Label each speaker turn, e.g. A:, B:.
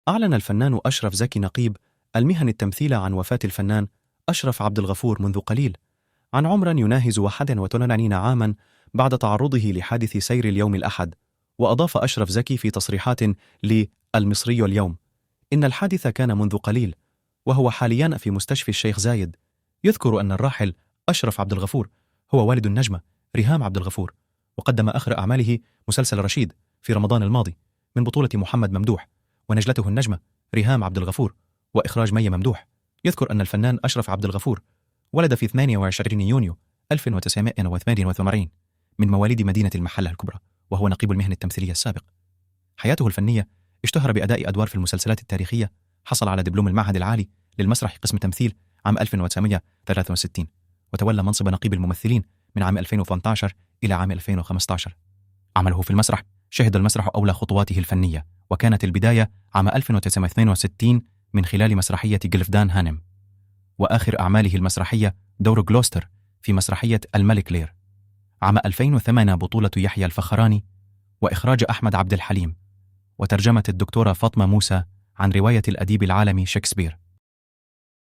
A: أعلن الفنان أشرف زكي نقيب المهن التمثيلية عن وفاة الفنان أشرف عبد الغفور منذ قليل، عن عمر يناهز 81 عاما بعد تعرضه لحادث سير اليوم الأحد. وأضاف أشرف زكي في تصريحات للمصري اليوم إن الحادث كان منذ قليل، وهو حاليا في مستشفى الشيخ زايد. يذكر أن الراحل أشرف عبد الغفور هو والد النجمة ريهام عبد الغفور، وقدم آخر أعماله مسلسل رشيد في رمضان الماضي من بطولة محمد ممدوح ونجلته النجمة ريهام عبد الغفور وإخراج مي ممدوح. يذكر أن الفنان أشرف عبد الغفور ولد في 28 يونيو 1988 من مواليد مدينة المحلة الكبرى، وهو نقيب المهن التمثيلية السابق. حياته الفنية اشتهر بأداء أدوار في المسلسلات التاريخية. حصل على دبلوم المعهد العالي للمسرح قسم تمثيل عام 1963، وتولى منصب نقيب الممثلين من عام 2018 إلى عام 2015. عمله في المسرح شهد المسرح أولى خطواته الفنية، وكانت البداية عام 1962 من خلال مسرحية جلفدان هانم، وآخر أعماله المسرحية دور غلوستر في مسرحية الملك لير. عام 2008 بطولة يحيى الفخراني وإخراج أحمد عبد الحليم، وترجمة الدكتورة فاطمة موسى عن رواية الأديب العالمي شكسبير.